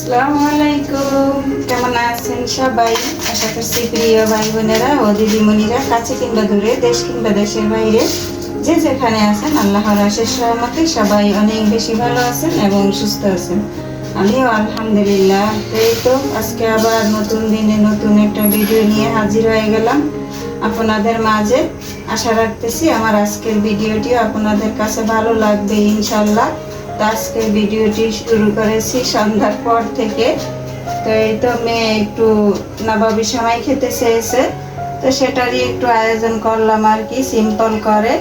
আসসালামু আলাইকুম, কেমন আছেন সবাই? আশা করছি প্রিয় ভাই বোনেরা ও দিদিমণিরা কাছে কিংবা দূরে, দেশ কিংবা দেশের বাইরে যে যেখানে আছেন আল্লাহর আশেষ রহমতে সবাই অনেক বেশি ভালো আছেন এবং সুস্থ আছেন। আমিও আলহামদুলিল্লাহ। এই তো আজকে আবার নতুন দিনে নতুন একটা ভিডিও নিয়ে হাজির হয়ে গেলাম আপনাদের মাঝে। আশা রাখতেছি আমার আজকের ভিডিওটিও আপনাদের কাছে ভালো লাগবে ইনশাল্লাহ। তো আজকের ভিডিওটি শুরু করেছি সন্ধ্যার পর থেকে। তো এই তো মেয়ে একটু নবাবী সেমাই খেতে চেয়েছে, তো সেটারই একটু আয়োজন করলাম আর কি, সিম্পল করে।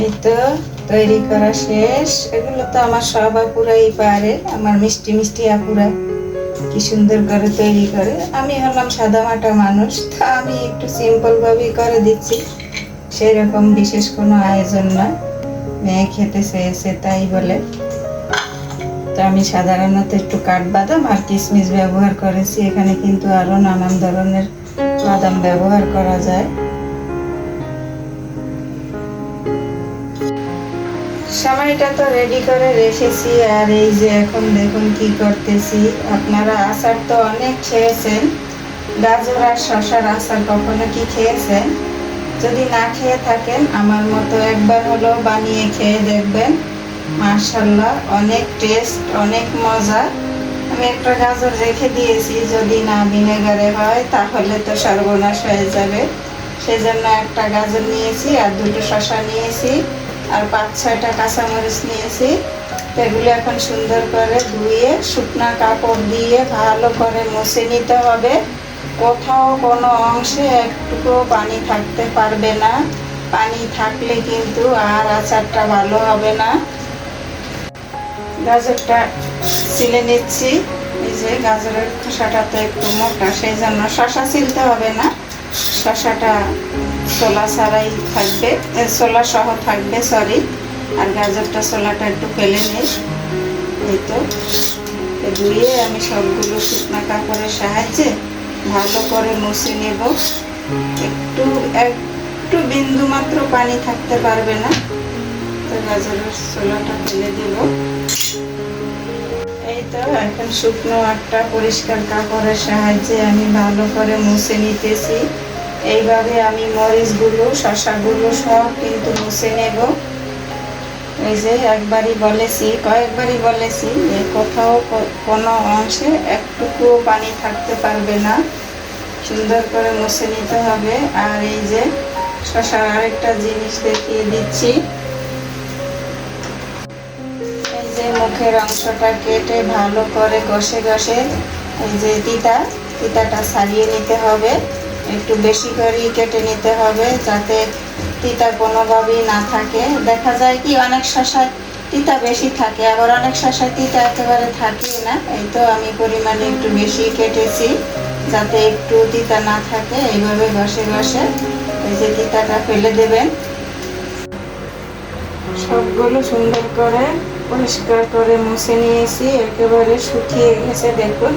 এই তো তৈরি করা শেষ। এগুলো তো আমার সব আপুরাই পারে, আমার মিষ্টি মিষ্টি আপুরা কি সুন্দর করে তৈরি করে। আমি হলাম সাদা মাটা মানুষ, তো আমি একটু সিম্পল ভাবেই করে দিচ্ছি, সেরকম বিশেষ কোনো আয়োজন না। মেয়ে খেতে চেয়েছে তাই বলে। তো আমি সাধারণত একটু কাঠবাদাম আর কিশমিশ ব্যবহার করেছি, এখানে কিন্তু আরো নানান ধরনের বাদাম ব্যবহার করা যায়। সেমাইটা তো রেডি করে রেখেছি, আর এই যে এখন দেখুন কি করতেছি। আপনারা আচার তো অনেক খেয়েছেন, গাজর আর শশার আচার কখনো কি খেয়েছেন? যদি না খেয়ে থাকেন আমার মতো একবার হলেও বানিয়ে খেয়ে দেখবেন। মাশাআল্লাহ, অনেক টেস্ট, অনেক মজা। আমি একটা গাজর রেখে দিয়েছি, যদি না ভিনেগারে হয় তাহলে তো সর্বনাশ হয়ে যাবে। সেজন্য একটা গাজর নিয়েছি আর দুটো শশা নিয়েছি আর 5-6টা কাঁচামরিচ নিয়েছি। তো এগুলো এখন সুন্দর করে ধুয়ে শুকনা কাপড় দিয়ে ভালো করে মুছে নিতে হবে। কোথাও কোনো অংশে একটুকু পানি থাকতে পারবে না, পানি থাকলে কিন্তু আর আচারটা ভালো হবে না। গাজরটা ছিলে নিচ্ছি। এই যে গাজরের খোসাটা তো একটু মোটা, সেই জন্য শশা ছিলতে হবে না, শশাটা ছোলা ছাড়াই থাকবে, ছোলা সহ থাকবে, সরি। আর গাজরটা ছোলাটা একটু ফেলে নিই। এই তো ধুয়ে আমি সবগুলো শুকনা কাপড়ের সাহায্যে ভালো করে মুছে নেব। একটু বিন্দু মাত্র পানি থাকতে পারবে না। তো গাজরের ছোলাটা ফেলে দেব। এই তো এখন শুকনো একটা পরিষ্কার কাপড়ের সাহায্যে আমি ভালো করে মুছে নিতেছি। এইভাবে আমি মরিচগুলো, শশাগুলো সব কিন্তু মুছে নেব। এই যে কয়েকবারই বলেছি যে কোথাও কোনো অংশে একটুকু পানি থাকতে পারবে না, সুন্দর করে মুছে নিতে হবে। আর এই যে শশার আরেকটা জিনিস দেখিয়ে দিচ্ছি। এই যে মুখের অংশটা কেটে ভালো করে ঘষে এই যে তিতাটা ছাড়িয়ে নিতে হবে। একটু বেশি করেই কেটে নিতে হবে যাতে তিতা কোনোভাবেই না থাকে। দেখা যায় কি অনেক শশায় তিতা বেশি থাকে, আবার অনেক শশায় তিতা একেবারে থাকেই না। এই তো আমি পরিমাণে একটু বেশি কেটেছি যাতে একটু তিতা না থাকে। এইভাবে ঘষে এই যে তিতাটা ফেলে দেবেন। সবগুলো সুন্দর করে পরিষ্কার করে মুছে নিয়েছি, একেবারে শুকিয়ে গেছে দেখুন।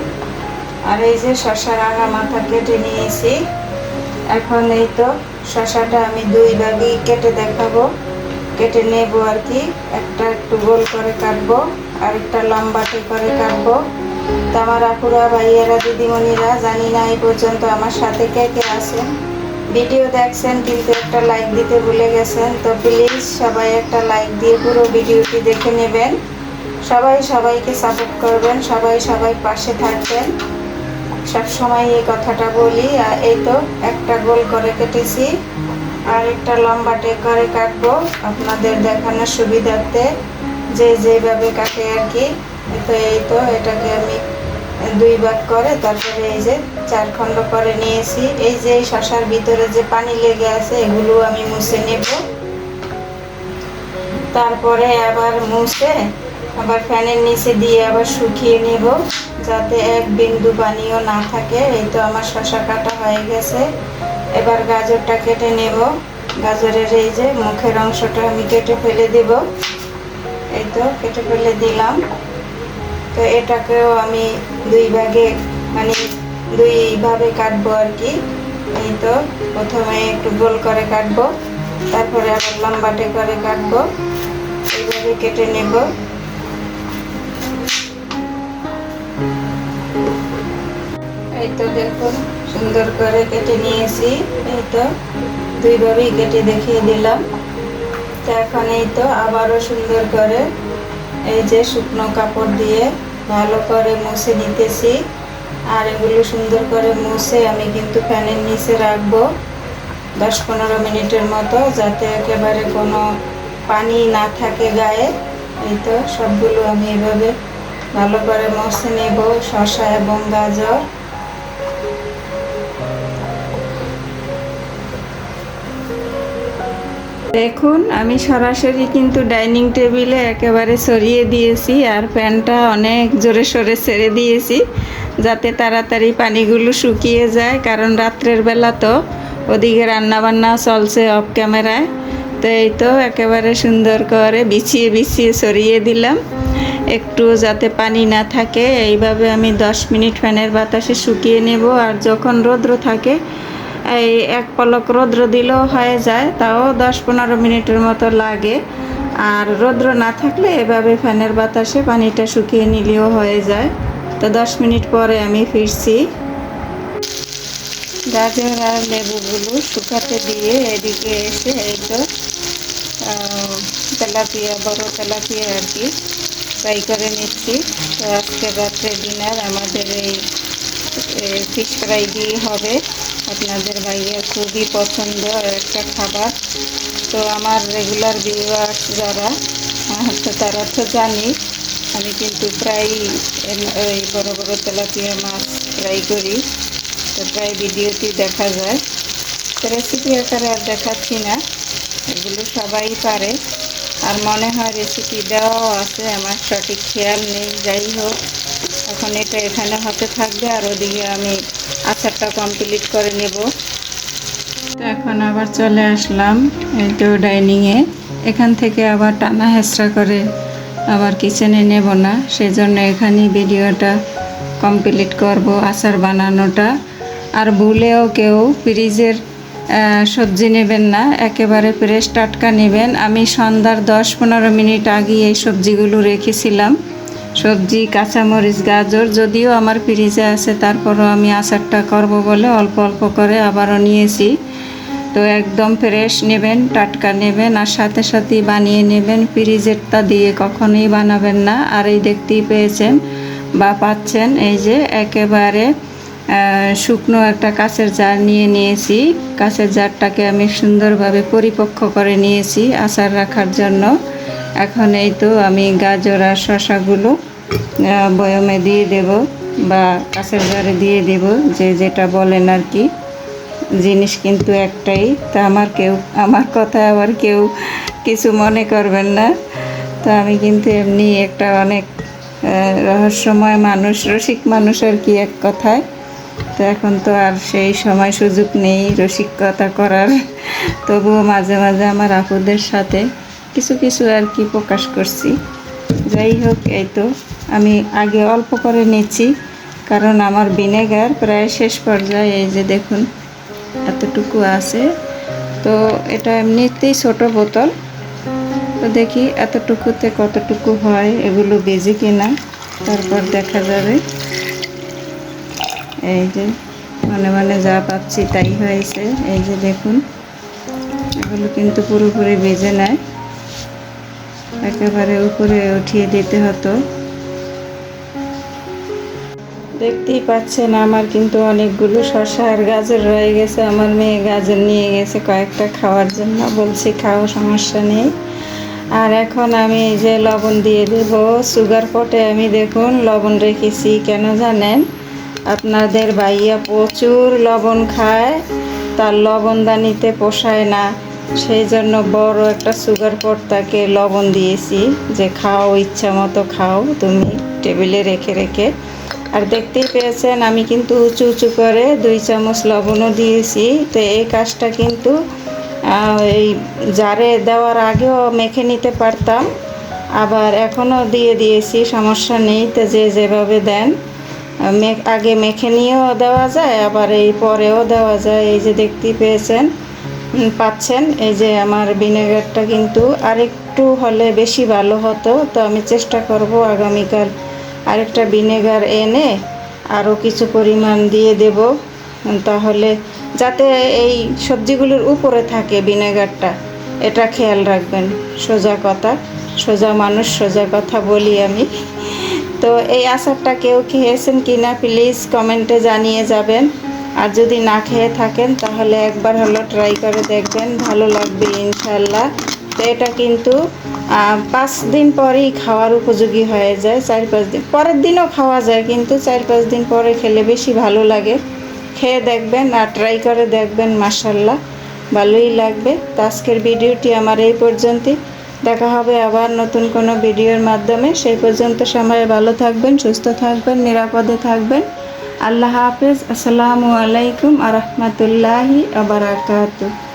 আর এই যে শশার আগা মাথা কেটে নিয়েছি। এখন এই তো শশাটা আমি 2 ভাগে কেটে দেখাবো, কেটে নেব আর কি। একটা একটু গোল করে কাটবো আর একটা লম্বাটে করে কাটবো। তো আমার আপুরা, ভাইয়েরা, দিদিমণিরা, জানি না এই পর্যন্ত আমার সাথে কে কে আছেন, ভিডিও দেখছেন কিন্তু একটা লাইক দিতে ভুলে গেছেন। তো প্লিজ সবাই একটা লাইক দিয়ে পুরো ভিডিওটি দেখে নেবেন। সবাই সবাইকে সাপোর্ট করবেন, সবাই পাশে থাকবেন। সবসময় এই কথাটা বলি। আর এই তো একটা গোল করে কেটেছি আর একটা লম্বাটে করে কাটবো আপনাদের দেখানোর সুবিধার্থে, যেভাবে কাটে আর কি। এই তো এটাকে আমি 2 ভাগ করে তারপরে এই যে 4 খণ্ড করে নিয়েছি। এই যে শশার ভিতরে যে পানি লেগে আছে এগুলো আমি মুছে নেব। তারপরে আবার মুছে আবার ফ্যানের নিচে দিয়ে আবার শুকিয়ে নেব যাতে এক বিন্দু পানিও না থাকে। এই তো আমার শসা কাটা হয়ে গেছে। এবার গাজরটা কেটে নেব। গাজরের এই যে মুখের অংশটা আমি কেটে ফেলে দেব। এই তো কেটে ফেলে দিলাম। তো এটাকেও আমি দুই ভাগে মানে দুইভাবে কাটবো আর কি। এই তো প্রথমে একটু গোল করে কাটবো, তারপরে আবার লম্বাটে করে কাটবো। এইভাবে কেটে নেব। এই তো দেখুন সুন্দর করে কেটে নিয়েছি। এই তো দুইভাবেই কেটে দেখিয়ে দিলাম। তো এখন এই তো আবারও সুন্দর করে এই যে শুকনো কাপড় দিয়ে ভালো করে মুছে নিতেছি। আর এগুলো সুন্দর করে মুছে আমি কিন্তু ফ্যানের নিচে রাখবো 10-15 মিনিটের মতো, যাতে একেবারে কোনো পানি না থাকে গায়ে। এই তো সবগুলো আমি এভাবে ভালো করে মুছে নেব, শসা এবং গাজর। দেখুন আমি সরাসরি কিন্তু ডাইনিং টেবিলে একেবারে সরিয়ে দিয়েছি, আর ফ্যানটা অনেক জোরে সোরে ছেড়ে দিয়েছি যাতে তাড়াতাড়ি পানিগুলো শুকিয়ে যায়, কারণ রাত্রের বেলা তো ওদিকে রান্নাবান্না চলছে অফ ক্যামেরায়। তো এই তো একেবারে সুন্দর করে বিছিয়ে বিছিয়ে সরিয়ে দিলাম, একটু যাতে পানি না থাকে। এইভাবে আমি 10 মিনিট ফ্যানের বাতাসে শুকিয়ে নেব। আর যখন রৌদ্র থাকে এই এক পলক রৌদ্র দিলেও হয়ে যায়, তাও 10-15 মিনিটের মতো লাগে। আর রৌদ্র না থাকলে এভাবে ফ্যানের বাতাসে পানিটা শুকিয়ে নিলেও হয়ে যায়। তো 10 মিনিট পরে আমি ফিরছি। গাজর আর লেবুগুলো শুকাতে দিয়ে এদিকে এসে এই তো তেলাপিয়া, বড় তেলাপিয়া আর কি ফ্রাই করে নিচ্ছি। তো আজকে রাত্রে ডিনার আমাদের এই ফিশ ফ্রাই দিয়ে হবে। আপনাদের ভাইয়া খুবই পছন্দ একটা খাবার। তো আমার রেগুলার ভিউয়ার্স যারা, তো তারা তো জানি আমি কিন্তু প্রায় ওই বড় বড় তেলাপিয়া মাছ ফ্রাই করি। তো প্রায় ভিডিওতেই দেখা যায়। তো রেসিপি আকারে আর দেখাচ্ছি না, এগুলো সবাই পারে। আর মনে হয় রেসিপি দেওয়াও আছে, আমার সঠিক খেয়াল নেই। যাই হোক, এখন এটা এখানে হতে থাকবে, আর ওদিকে আমি আচারটা কমপ্লিট করে নেব। তো এখন আবার চলে আসলাম এই তো ডাইনিংয়ে। এখান থেকে আবার টানা হেঁচড়া করে আবার কিচেনে নেব না, সেজন্য এখানেই ভিডিওটা কমপ্লিট করব আচার বানানোটা। আর ভুলেও কেউ ফ্রিজের সবজি নেবেন না, একেবারে ফ্রেশ টাটকা নেবেন। আমি সন্ধ্যার 10-15 মিনিট আগে এই সবজিগুলো রেখেছিলাম। সবজি, কাঁচামরিচ, গাজর যদিও আমার ফ্রিজে আছে, তারপরও আমি আচারটা করব বলে অল্প অল্প করে আবারও নিয়েছি। তো একদম ফ্রেশ নেবেন, টাটকা নেবেন, আর সাথে সাথেই বানিয়ে নেবেন। ফ্রিজেরটা দিয়ে কখনোই বানাবেন না। আর এই দেখতেই পেয়েছেন বা পাচ্ছেন, এই যে একেবারে শুকনো একটা কাঁচের জার নিয়ে নিয়েছি। কাঁচের জারটাকে আমি সুন্দরভাবে পরিপক্ক করে নিয়েছি আচার রাখার জন্য। এখন এই তো আমি গাজর আর শসাগুলো বয়মে দিয়ে দেব বা কাঁচের জারে দিয়ে দেব, যে যেটা বলেন আর কি। জিনিস কিন্তু একটাই। তা আমার কথা আবার কেউ কিছু মনে করবেন না। তো আমি কিন্তু এমনি একটা অনেক রহস্যময় মানুষ, রসিক মানুষ আর কি এক কথায়। তো এখন তো আর সেই সময় সুযোগ নেই রসিকতা করার, তবুও মাঝে মাঝে আমার আপুদের সাথে কিছু কিছু আর কি প্রকাশ করছি। যাই হোক, এই তো আমি আগে অল্প করে নিচ্ছি, কারণ আমার ভিনেগার প্রায় শেষ পর্যায়ে। এই যে দেখুন এতটুকু আছে। তো এটা এমনিতেই ছোট বোতল। তো দেখি এতটুকুতে কতটুকু হয়, এগুলো বেজে কিনা তারপর দেখা যাবে। এই যে মানে মানে যা পাচ্ছি তাই হয়েছে। এই যে দেখুন, এগুলো কিন্তু পুরোপুরি বেজে নেয়, একেবারে উপরে উঠিয়ে দিতে হতো। দেখতেই পাচ্ছেন আমার কিন্তু অনেকগুলো শসা আর গাজর রয়ে গেছে। আমার মেয়ে গাজর নিয়ে গেছে কয়েকটা খাওয়ার জন্য, বলছি খাও, সমস্যা নেই। আর এখন আমি এই যে লবণ দিয়ে দেব। সুগার পটে আমি দেখুন লবণ রেখেছি, কেন জানেন? আপনাদের ভাইয়া প্রচুর লবণ খায়, তার লবণদানিতে পোষায় না, সেই জন্য বড় একটা সুগার পট তাকে লবণ দিয়েছি যে খাও, ইচ্ছা মতো খাও তুমি টেবিলে রেখে রেখে। আর দেখতেই পেয়েছেন আমি কিন্তু উঁচু উঁচু করে 2 চামচ লবণও দিয়েছি। তো এই কাজটা কিন্তু এই জারে দেওয়ার আগেও মেখে নিতে পারতাম, আবার এখনও দিয়ে দিয়েছি, সমস্যা নেই। তো যে যেভাবে দেন আগে মেখে নিয়েও দেওয়া যায়, আবার এই পরেও দেওয়া যায়। এই যে দেখতেই পাচ্ছেন এই যে আমার ভিনেগারটা কিন্তু আরেকটু হলে বেশি ভালো হতো। তো আমি চেষ্টা করব আগামীকাল আরেকটা ভিনেগার এনে আরও কিছু পরিমাণ দিয়ে দেব, তাহলে যাতে এই সবজিগুলোর উপরে থাকে ভিনেগারটা, এটা খেয়াল রাখবেন। সোজা কথা, সোজা মানুষ সোজা কথা বলি আমি। তো এই আচারটা কেউ খেয়েছেন কি না প্লিজ কমেন্টে জানিয়ে যাবেন। আর যদি না খেয়ে থাকেন তাহলে একবার হলো ট্রাই করে দেখবেন, ভালো লাগবে ইনশাল্লাহ। তো এটা কিন্তু 5 দিন পরেই খাওয়ার উপযোগী হয়ে যায়, 4-5 দিন পরের দিনও খাওয়া যায়, কিন্তু 4-5 দিন পরে খেলে বেশি ভালো লাগে। খেয়ে দেখবেন আর ট্রাই করে দেখবেন, মাশাল্লাহ ভালোই লাগবে। তো আজকের ভিডিওটি আমার এই পর্যন্তই। দেখা হবে আবার নতুন কোনো ভিডিওর মাধ্যমে। সেই পর্যন্ত সবাই ভালো থাকবেন, সুস্থ থাকবেন, নিরাপদে থাকবেন। আল্লাহ হাফেজ। আসসালামু আলাইকুম আ রহমতুল্লাহি আ বারাকাতুহু।